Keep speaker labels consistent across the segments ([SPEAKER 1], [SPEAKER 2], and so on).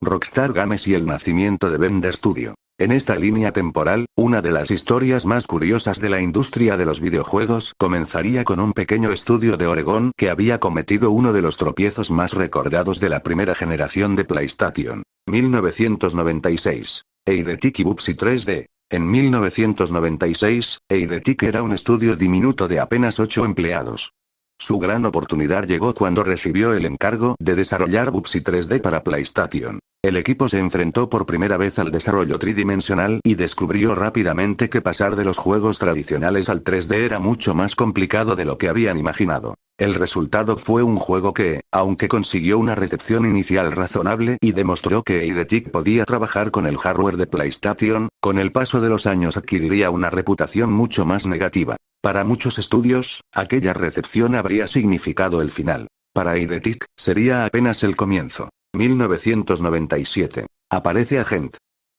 [SPEAKER 1] Rockstar Games y el nacimiento de Bender Studio. En esta línea temporal, una de las historias más curiosas de la industria de los videojuegos comenzaría con un pequeño estudio de Oregón que había cometido uno de los tropiezos más recordados de la primera generación de PlayStation. 1996. Eidetic y Bubsy 3D. En 1996, Eidetic era un estudio diminuto de apenas 8 empleados. Su gran oportunidad llegó cuando recibió el encargo de desarrollar Bubsy 3D para PlayStation. El equipo se enfrentó por primera vez al desarrollo tridimensional y descubrió rápidamente que pasar de los juegos tradicionales al 3D era mucho más complicado de lo que habían imaginado. El resultado fue un juego que, aunque consiguió una recepción inicial razonable y demostró que Eidetic podía trabajar con el hardware de PlayStation, con el paso de los años adquiriría una reputación mucho más negativa. Para muchos estudios, aquella recepción habría significado el final. Para Eidetic, sería apenas el comienzo. 1997. Aparece Agent.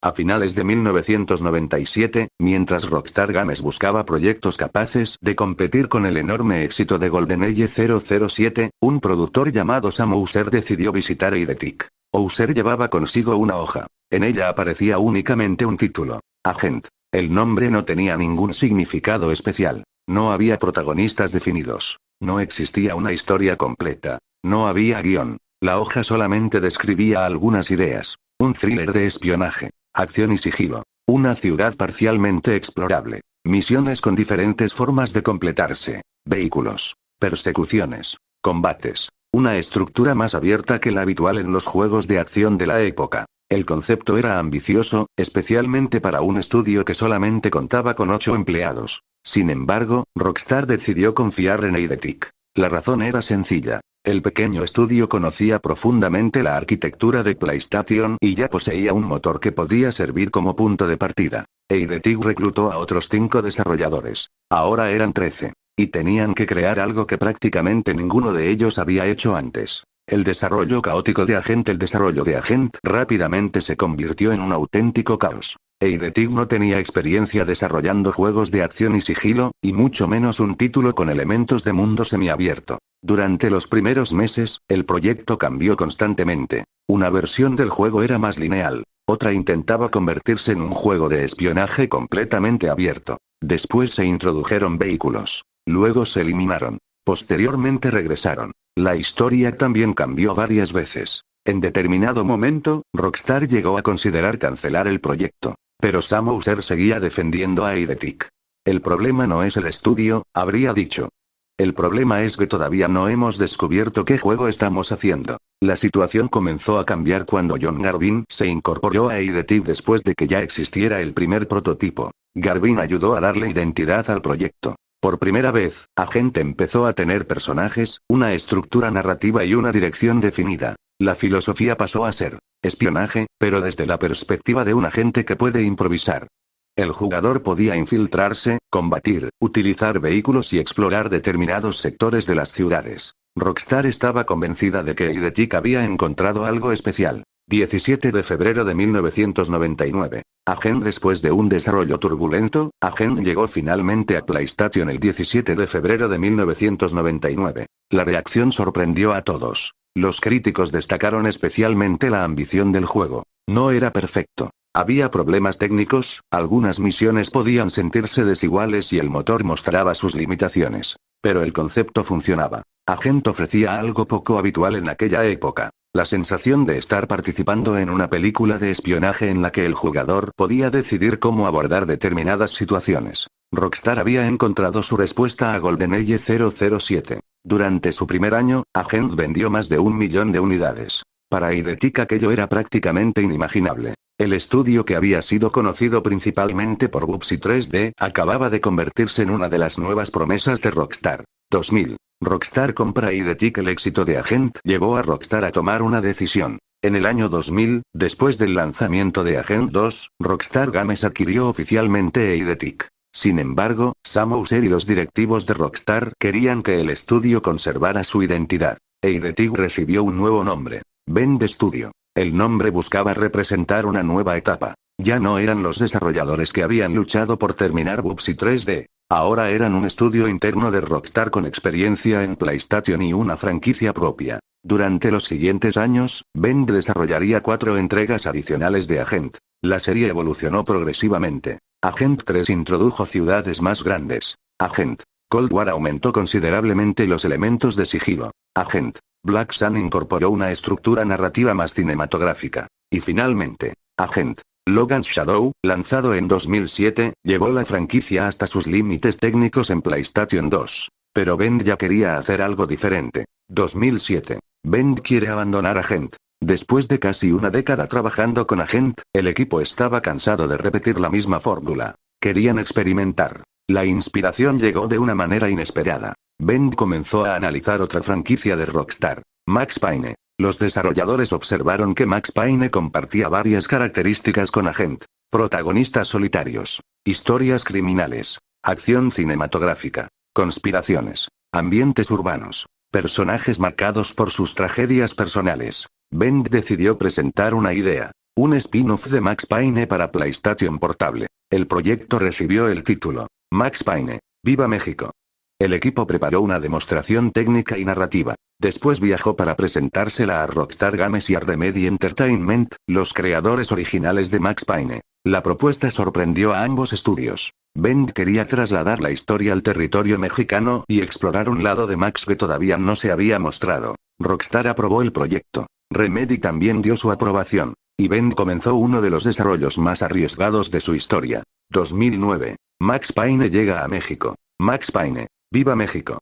[SPEAKER 1] A finales de 1997, mientras Rockstar Games buscaba proyectos capaces de competir con el enorme éxito de GoldenEye 007, un productor llamado Sam Houser decidió visitar Eidetic. Houser llevaba consigo una hoja. En ella aparecía únicamente un título: Agent. El nombre no tenía ningún significado especial. No había protagonistas definidos. No existía una historia completa. No había guión. La hoja solamente describía algunas ideas. Un thriller de espionaje, acción y sigilo. Una ciudad parcialmente explorable. Misiones con diferentes formas de completarse. Vehículos. Persecuciones. Combates. Una estructura más abierta que la habitual en los juegos de acción de la época. El concepto era ambicioso, especialmente para un estudio que solamente contaba con 8 empleados. Sin embargo, Rockstar decidió confiar en Eidetic. La razón era sencilla. El pequeño estudio conocía profundamente la arquitectura de PlayStation y ya poseía un motor que podía servir como punto de partida. Eidetic reclutó a otros 5 desarrolladores. Ahora eran 13. Y tenían que crear algo que prácticamente ninguno de ellos había hecho antes. El desarrollo caótico de Agent. El desarrollo de Agent rápidamente se convirtió en un auténtico caos. Eidetic no tenía experiencia desarrollando juegos de acción y sigilo, y mucho menos un título con elementos de mundo semiabierto. Durante los primeros meses, el proyecto cambió constantemente. Una versión del juego era más lineal. Otra intentaba convertirse en un juego de espionaje completamente abierto. Después se introdujeron vehículos. Luego se eliminaron. Posteriormente regresaron. La historia también cambió varias veces. En determinado momento, Rockstar llegó a considerar cancelar el proyecto. Pero Sam Houser seguía defendiendo a Eidetic. El problema no es el estudio, habría dicho. El problema es que todavía no hemos descubierto qué juego estamos haciendo. La situación comenzó a cambiar cuando John Garvin se incorporó a Eidetic después de que ya existiera el primer prototipo. Garvin ayudó a darle identidad al proyecto. Por primera vez, Agent empezó a tener personajes, una estructura narrativa y una dirección definida. La filosofía pasó a ser espionaje, pero desde la perspectiva de un agente que puede improvisar. El jugador podía infiltrarse, combatir, utilizar vehículos y explorar determinados sectores de las ciudades. Rockstar estaba convencida de que Eidetic había encontrado algo especial. 17 de febrero de 1999. Agent. Después de un desarrollo turbulento, Agent llegó finalmente a PlayStation el 17 de febrero de 1999. La reacción sorprendió a todos. Los críticos destacaron especialmente la ambición del juego. No era perfecto. Había problemas técnicos, algunas misiones podían sentirse desiguales y el motor mostraba sus limitaciones. Pero el concepto funcionaba. Agent ofrecía algo poco habitual en aquella época. La sensación de estar participando en una película de espionaje en la que el jugador podía decidir cómo abordar determinadas situaciones. Rockstar había encontrado su respuesta a GoldenEye 007. Durante su primer año, Agent vendió más de 1 millón de unidades. Para Eidetic aquello era prácticamente inimaginable. El estudio que había sido conocido principalmente por Bubsy 3D, acababa de convertirse en una de las nuevas promesas de Rockstar. 2000. Rockstar compra Eidetic. El éxito de Agent llevó a Rockstar a tomar una decisión. En el año 2000, después del lanzamiento de Agent 2, Rockstar Games adquirió oficialmente Eidetic. Sin embargo, Sam Houser y los directivos de Rockstar querían que el estudio conservara su identidad. Eidetic recibió un nuevo nombre: Bender Studio. El nombre buscaba representar una nueva etapa. Ya no eran los desarrolladores que habían luchado por terminar Bubsy 3D. Ahora eran un estudio interno de Rockstar con experiencia en PlayStation y una franquicia propia. Durante los siguientes años, Bend desarrollaría 4 entregas adicionales de Agent. La serie evolucionó progresivamente. Agent 3 introdujo ciudades más grandes. Agent Cold War aumentó considerablemente los elementos de sigilo. Agent Black Sun incorporó una estructura narrativa más cinematográfica. Y finalmente, Agent Logan's Shadow, lanzado en 2007, llevó la franquicia hasta sus límites técnicos en PlayStation 2. Pero Bend ya quería hacer algo diferente. 2007. Bend quiere abandonar Agent. Después de casi una década trabajando con Agent, el equipo estaba cansado de repetir la misma fórmula. Querían experimentar. La inspiración llegó de una manera inesperada. Bend comenzó a analizar otra franquicia de Rockstar, Max Payne. Los desarrolladores observaron que Max Payne compartía varias características con Agent. Protagonistas solitarios, historias criminales, acción cinematográfica, conspiraciones, ambientes urbanos, personajes marcados por sus tragedias personales. Bend decidió presentar una idea, un spin-off de Max Payne para PlayStation Portable. El proyecto recibió el título, Max Payne, ¡Viva México! El equipo preparó una demostración técnica y narrativa. Después viajó para presentársela a Rockstar Games y a Remedy Entertainment, los creadores originales de Max Payne. La propuesta sorprendió a ambos estudios. Bend quería trasladar la historia al territorio mexicano y explorar un lado de Max que todavía no se había mostrado. Rockstar aprobó el proyecto. Remedy también dio su aprobación. Y Bend comenzó uno de los desarrollos más arriesgados de su historia. 2009. Max Payne llega a México. Max Payne, ¡Viva México!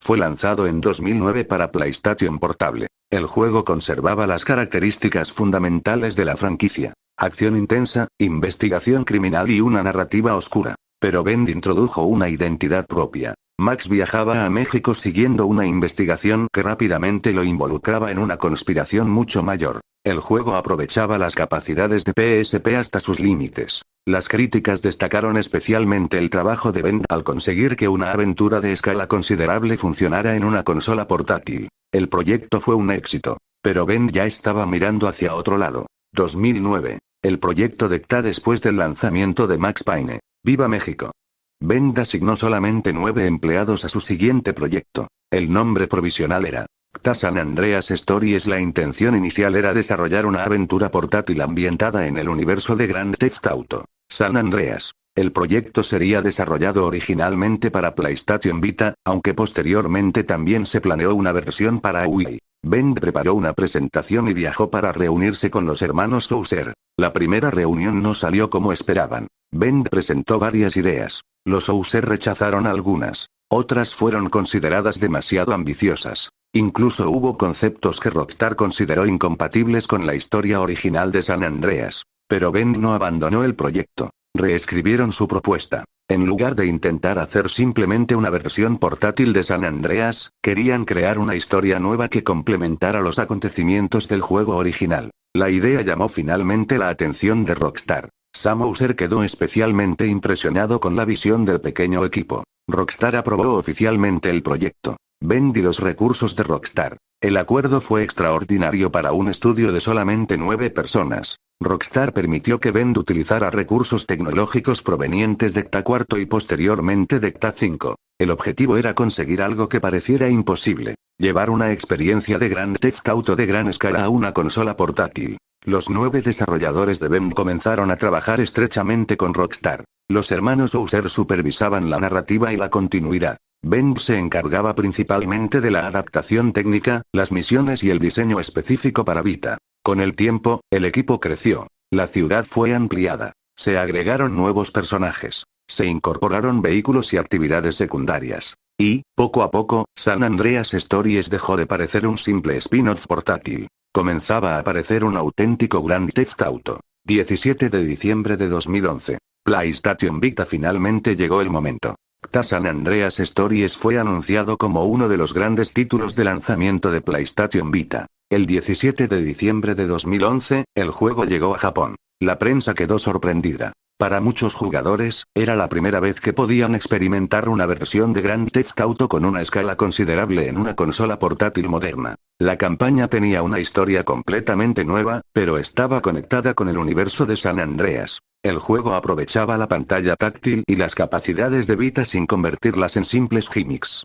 [SPEAKER 1] Fue lanzado en 2009 para PlayStation Portable. El juego conservaba las características fundamentales de la franquicia. Acción intensa, investigación criminal y una narrativa oscura. Pero Bend introdujo una identidad propia. Max viajaba a México siguiendo una investigación que rápidamente lo involucraba en una conspiración mucho mayor. El juego aprovechaba las capacidades de PSP hasta sus límites. Las críticas destacaron especialmente el trabajo de Bend al conseguir que una aventura de escala considerable funcionara en una consola portátil. El proyecto fue un éxito. Pero Bend ya estaba mirando hacia otro lado. 2009. El proyecto dicta después del lanzamiento de Max Payne. ¡Viva México! Bend asignó solamente 9 empleados a su siguiente proyecto. El nombre provisional era GTA San Andreas Stories. La intención inicial era desarrollar una aventura portátil ambientada en el universo de Grand Theft Auto San Andreas. El proyecto sería desarrollado originalmente para PlayStation Vita, aunque posteriormente también se planeó una versión para Wii. Bend preparó una presentación y viajó para reunirse con los hermanos Souser. La primera reunión no salió como esperaban. Bend presentó varias ideas. Los Souser rechazaron algunas. Otras fueron consideradas demasiado ambiciosas. Incluso hubo conceptos que Rockstar consideró incompatibles con la historia original de San Andreas. Pero Bend no abandonó el proyecto. Reescribieron su propuesta. En lugar de intentar hacer simplemente una versión portátil de San Andreas, querían crear una historia nueva que complementara los acontecimientos del juego original. La idea llamó finalmente la atención de Rockstar. Sam Houser quedó especialmente impresionado con la visión del pequeño equipo. Rockstar aprobó oficialmente el proyecto. Bend y los recursos de Rockstar. El acuerdo fue extraordinario para un estudio de solamente 9 personas. Rockstar permitió que Bend utilizara recursos tecnológicos provenientes de GTA 4 y posteriormente de GTA 5. El objetivo era conseguir algo que pareciera imposible: llevar una experiencia de Grand Theft Auto de gran escala a una consola portátil. Los 9 desarrolladores de Bend comenzaron a trabajar estrechamente con Rockstar. Los hermanos Houser supervisaban la narrativa y la continuidad. Bend se encargaba principalmente de la adaptación técnica, las misiones y el diseño específico para Vita. Con el tiempo, el equipo creció. La ciudad fue ampliada. Se agregaron nuevos personajes. Se incorporaron vehículos y actividades secundarias. Y, poco a poco, San Andreas Stories dejó de parecer un simple spin-off portátil. Comenzaba a parecer un auténtico Grand Theft Auto. 17 de diciembre de 2011. PlayStation Vita. Finalmente llegó el momento. GTA San Andreas Stories fue anunciado como uno de los grandes títulos de lanzamiento de PlayStation Vita. El 17 de diciembre de 2011, el juego llegó a Japón. La prensa quedó sorprendida. Para muchos jugadores, era la primera vez que podían experimentar una versión de Grand Theft Auto con una escala considerable en una consola portátil moderna. La campaña tenía una historia completamente nueva, pero estaba conectada con el universo de San Andreas. El juego aprovechaba la pantalla táctil y las capacidades de Vita sin convertirlas en simples gimmicks.